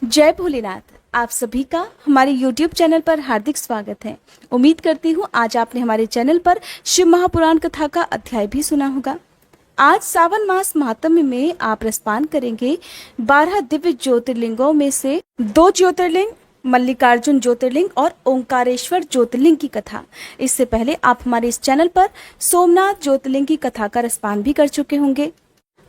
जय भोलेनाथ। आप सभी का हमारे YouTube चैनल पर हार्दिक स्वागत है। उम्मीद करती हूँ आज आपने हमारे चैनल पर शिव महापुराण कथा का अध्याय भी सुना होगा। आज सावन मास महात्म्य में आप रसपान करेंगे 12 दिव्य ज्योतिर्लिंगों में से 2 ज्योतिर्लिंग मल्लिकार्जुन ज्योतिर्लिंग और ओंकारेश्वर ज्योतिर्लिंग की कथा। इससे पहले आप हमारे इस चैनल पर सोमनाथ ज्योतिर्लिंग की कथा का रसपान भी कर चुके होंगे।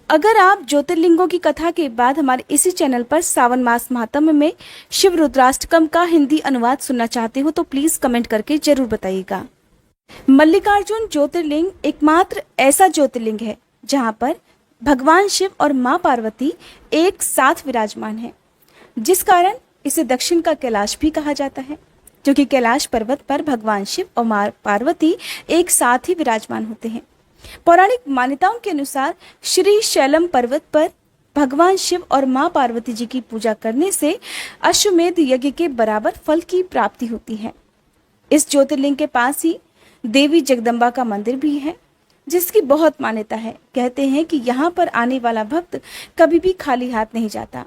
अगर आप ज्योतिर्लिंगों की कथा के बाद हमारे इसी चैनल पर सावन मास महात्म्य में शिव रुद्राष्टकम का हिंदी अनुवाद सुनना चाहते हो तो प्लीज कमेंट करके जरूर बताइएगा। मल्लिकार्जुन ज्योतिर्लिंग एकमात्र ऐसा ज्योतिर्लिंग है जहां पर भगवान शिव और मां पार्वती एक साथ विराजमान है, जिस कारण इसे दक्षिण का कैलाश भी कहा जाता है, क्योंकि कैलाश पर्वत पर भगवान शिव और मां पार्वती एक साथ ही विराजमान होते हैं। पौराणिक मान्यताओं के अनुसार श्री शैलम पर्वत पर भगवान शिव और मां पार्वती जी की पूजा करने से अश्वमेध यज्ञ के बराबर फल की प्राप्ति होती है। इस ज्योतिर्लिंग के पास ही देवी जगदम्बा का मंदिर भी है, जिसकी बहुत मान्यता है। कहते हैं कि यहाँ पर आने वाला भक्त कभी भी खाली हाथ नहीं जाता।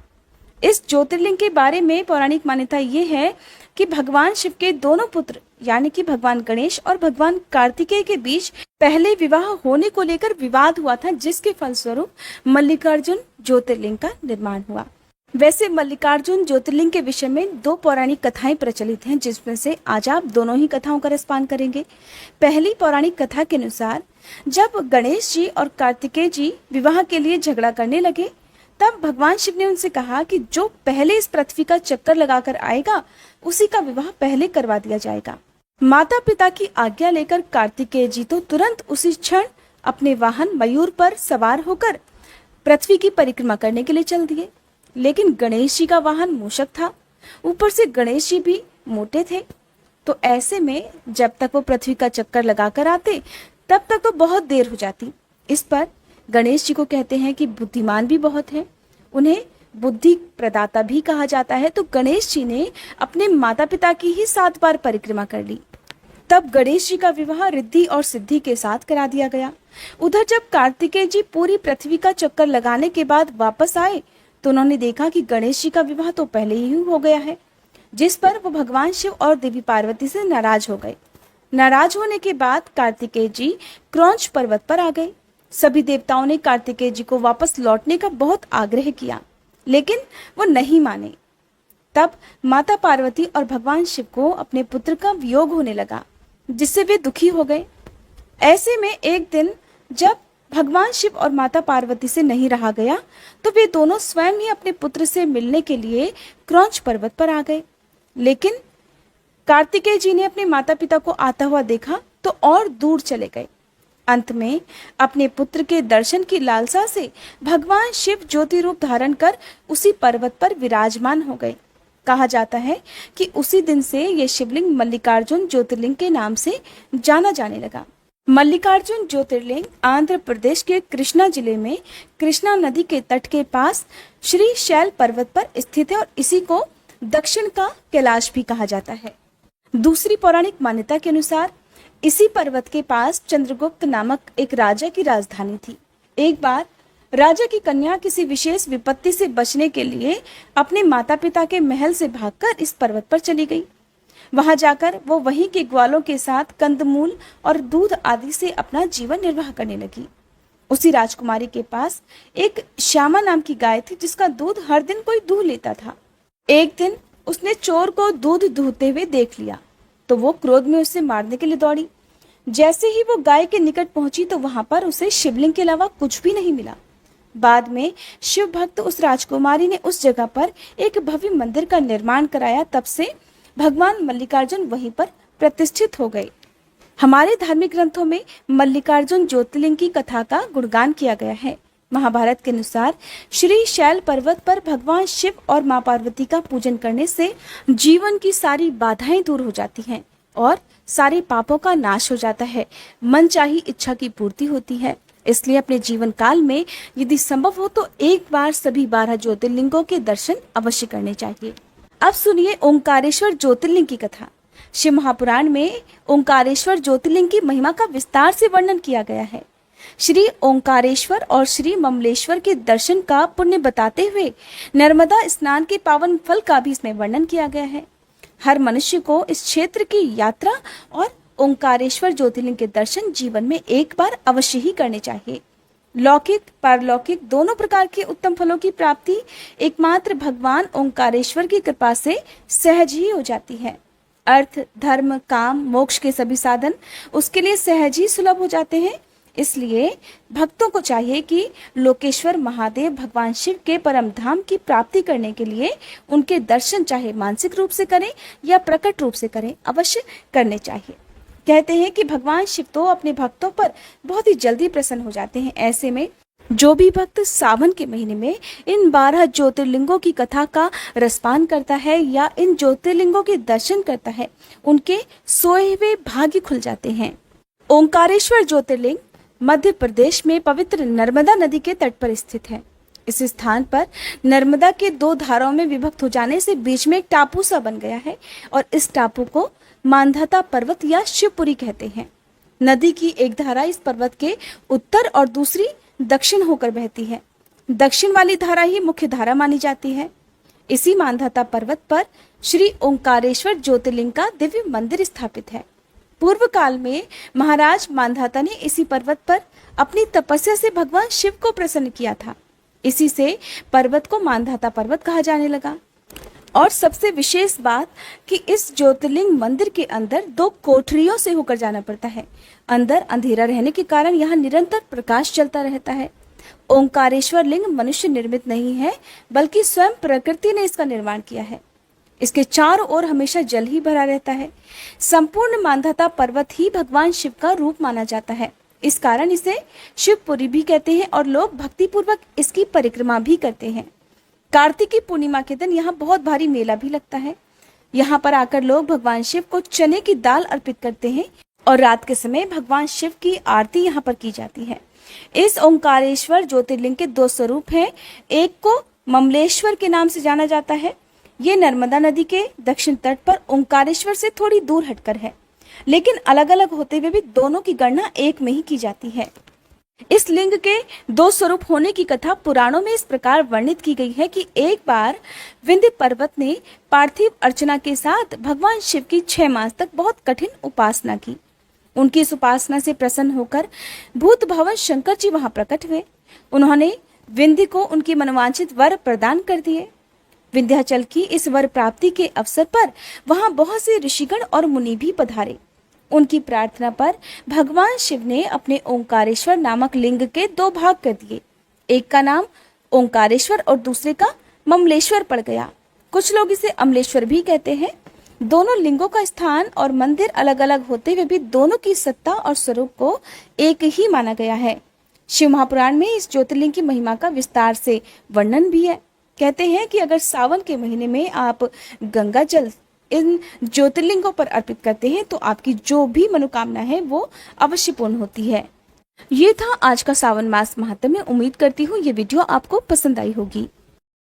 इस ज्योतिर्लिंग के बारे में पौराणिक मान्यता ये है कि भगवान शिव के दोनों पुत्र यानी कि भगवान गणेश और भगवान कार्तिकेय के बीच पहले विवाह होने को लेकर विवाद हुआ था, जिसके फलस्वरूप मल्लिकार्जुन ज्योतिर्लिंग का निर्माण हुआ। वैसे मल्लिकार्जुन ज्योतिर्लिंग के विषय में 2 पौराणिक कथाएं प्रचलित हैं, जिसमें से आज आप दोनों ही कथाओं का रसपान करेंगे। पहली पौराणिक कथा के अनुसार जब गणेश जी और कार्तिकेय जी विवाह के लिए झगड़ा करने लगे, तब भगवान शिव ने उनसे कहा कि जो पहले इस पृथ्वी का चक्कर लगाकर आएगा उसी का विवाह पहले करवा दिया जाएगा। माता पिता की आज्ञा लेकर कार्तिकेय जी तो तुरंत उसी क्षण अपने वाहन मयूर पर सवार होकर पृथ्वी की परिक्रमा करने के लिए चल दिए। लेकिन गणेश जी का वाहन मूषक था, ऊपर से गणेश जी भी मोटे थे, तो ऐसे में जब तक वो पृथ्वी का चक्कर लगाकर आते तब तक तो बहुत देर हो जाती। इस पर गणेश जी को कहते हैं कि बुद्धिमान भी बहुत है, उन्हें बुद्धि प्रदाता भी कहा जाता है। तो गणेश जी ने अपने माता पिता की ही 7 बार परिक्रमा कर ली। तब गणेश जी का विवाह रिद्धि और सिद्धि के साथ करा दिया गया। उधर जब कार्तिकेय जी पूरी पृथ्वी का चक्कर लगाने के बाद वापस आए तो उन्होंने देखा कि गणेश जी का विवाह तो पहले ही हो गया है, जिस पर वो भगवान शिव और देवी पार्वती से नाराज हो गए। नाराज होने के बाद कार्तिकेय जी क्रौंच पर्वत पर आ गए। सभी देवताओं ने कार्तिकेय जी को वापस लौटने का बहुत आग्रह किया, लेकिन वो नहीं माने। तब माता पार्वती और भगवान शिव को अपने पुत्र का वियोग होने लगा, जिससे वे दुखी हो गए। ऐसे में एक दिन जब भगवान शिव और माता पार्वती से नहीं रहा गया तो वे दोनों स्वयं ही अपने पुत्र से मिलने के लिए क्रौंच पर्वत पर आ गए। लेकिन कार्तिकेय जी ने अपने माता पिता को आता हुआ देखा तो और दूर चले गए। अंत में अपने पुत्र के दर्शन की लालसा से भगवान शिव ज्योति रूप धारण कर उसी पर्वत पर विराजमान हो गए। कहा जाता है कि उसी दिन से ये शिवलिंग मल्लिकार्जुन ज्योतिर्लिंग के नाम से जाना जाने लगा। मल्लिकार्जुन ज्योतिर्लिंग आंध्र प्रदेश के कृष्णा जिले में कृष्णा नदी के तट के पास श्री शैल पर्वत पर स्थित है और इसी को दक्षिण का कैलाश भी कहा जाता है। दूसरी पौराणिक मान्यता के अनुसार इसी पर्वत के पास चंद्रगुप्त नामक एक राजा की राजधानी थी। एक बार राजा की कन्या किसी विशेष विपत्ति से बचने के लिए अपने माता पिता के महल से भागकर इस पर्वत पर चली गई। वहां जाकर वो वहीं के ग्वालों के साथ कंदमूल और दूध आदि से अपना जीवन निर्वाह करने लगी। उसी राजकुमारी के पास एक श्यामा नाम की गाय थी, जिसका दूध हर दिन कोई दूह लेता था। एक दिन उसने चोर को दूध दूहते हुए देख लिया तो वो क्रोध में उसे मारने के लिए दौड़ी। जैसे ही वो गाय के निकट पहुंची तो वहां पर उसे शिवलिंग के अलावा कुछ भी नहीं मिला। बाद में शिव भक्त उस राजकुमारी ने उस जगह पर एक भव्य मंदिर का निर्माण कराया। तब से भगवान मल्लिकार्जुन वहीं पर प्रतिष्ठित हो गए। हमारे धार्मिक ग्रंथों में मल्लिकार्जुन ज्योतिर्लिंग की कथा का गुणगान किया गया है। महाभारत के अनुसार श्री शैल पर्वत पर भगवान शिव और मां पार्वती का पूजन करने से जीवन की सारी बाधाएं दूर हो जाती हैं और सारे पापों का नाश हो जाता है, मनचाही इच्छा की पूर्ति होती है। इसलिए अपने जीवन काल में यदि संभव हो तो एक बार सभी 12 ज्योतिर्लिंगों के दर्शन अवश्य करने चाहिए। अब सुनिए ओंकारेश्वर ज्योतिर्लिंग की कथा। शिव महापुराण में ओंकारेश्वर ज्योतिर्लिंग की महिमा का विस्तार से वर्णन किया गया है। श्री ओंकारेश्वर और श्री ममलेश्वर के दर्शन का पुण्य बताते हुए नर्मदा स्नान के पावन फल का भी इसमें वर्णन किया गया है। हर मनुष्य को इस क्षेत्र की यात्रा और ओंकारेश्वर ज्योतिर्लिंग के दर्शन जीवन में एक बार अवश्य ही करने चाहिए। लौकिक पारलौकिक दोनों प्रकार के उत्तम फलों की प्राप्ति एकमात्र भगवान ओंकारेश्वर की कृपा से सहज ही हो जाती है। अर्थ, धर्म, काम, मोक्ष के सभी साधन उसके लिए सहज ही सुलभ हो जाते हैं। इसलिए भक्तों को चाहिए कि लोकेश्वर महादेव भगवान शिव के परम धाम की प्राप्ति करने के लिए उनके दर्शन चाहे मानसिक रूप से करें या प्रकट रूप से करें, अवश्य करने चाहिए। कहते हैं कि भगवान शिव तो अपने भक्तों पर बहुत ही जल्दी प्रसन्न हो जाते हैं। ऐसे में जो भी भक्त सावन के महीने में इन 12 ज्योतिर्लिंगों की कथा का रसपान करता है या इन ज्योतिर्लिंगों के दर्शन करता है, उनके सोए हुए भाग्य खुल जाते हैं। ओंकारेश्वर ज्योतिर्लिंग मध्य प्रदेश में पवित्र नर्मदा नदी के तट पर स्थित है। इस स्थान पर नर्मदा के 2 धाराओं में विभक्त हो जाने से बीच में एक टापू सा बन गया है और इस टापू को मांधाता पर्वत या शिवपुरी कहते हैं। नदी की एक धारा इस पर्वत के उत्तर और दूसरी दक्षिण होकर बहती है। दक्षिण वाली धारा ही मुख्य धारा मानी जाती है। इसी मांधाता पर्वत पर श्री ओंकारेश्वर ज्योतिर्लिंग का दिव्य मंदिर स्थापित है। पूर्व काल में महाराज मांधाता ने इसी पर्वत पर अपनी तपस्या से भगवान शिव को प्रसन्न किया था। इसी से पर्वत को मांधाता पर्वत कहा जाने लगा। और सबसे विशेष बात कि इस ज्योतिर्लिंग मंदिर के अंदर 2 कोठरियों से होकर जाना पड़ता है। अंदर अंधेरा रहने के कारण यहाँ निरंतर प्रकाश चलता रहता है। ओंकारेश्वर लिंग मनुष्य निर्मित नहीं है, बल्कि स्वयं प्रकृति ने इसका निर्माण किया है। इसके चारों ओर हमेशा जल ही भरा रहता है। संपूर्ण मांधाता पर्वत ही भगवान शिव का रूप माना जाता है। इस कारण इसे शिवपुरी भी कहते हैं और लोग भक्तिपूर्वक इसकी परिक्रमा भी करते हैं। कार्तिकी पूर्णिमा के दिन यहाँ बहुत भारी मेला भी लगता है। यहाँ पर आकर लोग भगवान शिव को चने की दाल अर्पित करते हैं और रात के समय भगवान शिव की आरती यहाँ पर की जाती है। इस ओंकारेश्वर ज्योतिर्लिंग के 2 स्वरूप हैं। एक को ममलेश्वर के नाम से जाना जाता है। ये नर्मदा नदी के दक्षिण तट पर ओंकारेश्वर से थोड़ी दूर हटकर है, लेकिन अलग अलग होते हुए भी दोनों की गणना एक में ही की जाती है। इस लिंग के 2 स्वरूप होने की कथा पुराणों में इस प्रकार वर्णित की गई है कि एक बार विंध्य पर्वत ने पार्थिव अर्चना के साथ भगवान शिव की 6 मास तक बहुत कठिन उपासना की। उनकी इस उपासना से प्रसन्न होकर भूत भवन शंकर जी वहां प्रकट हुए। उन्होंने विंध्य को उनकी मनोवांछित वर प्रदान कर दिए। विंध्याचल की इस वर प्राप्ति के अवसर पर वहां बहुत से ऋषिगण और मुनि भी पधारे। उनकी प्रार्थना पर भगवान शिव ने अपने ओंकारेश्वर नामक लिंग के 2 भाग कर दिए। एक का नाम ओंकारेश्वर और दूसरे का ममलेश्वर पड़ गया। कुछ लोग इसे अमलेश्वर भी कहते हैं। दोनों लिंगों का स्थान और मंदिर अलग अलग होते हुए भी दोनों की सत्ता और स्वरूप को एक ही माना गया है। शिव महापुराण में इस ज्योतिर्लिंग की महिमा का विस्तार से वर्णन भी है। कहते हैं कि अगर सावन के महीने में आप गंगा जल इन ज्योतिर्लिंगों पर अर्पित करते हैं तो आपकी जो भी मनोकामना है वो अवश्य पूर्ण होती है। ये था आज का सावन मास महात्म्य। उम्मीद करती हूँ ये वीडियो आपको पसंद आई होगी।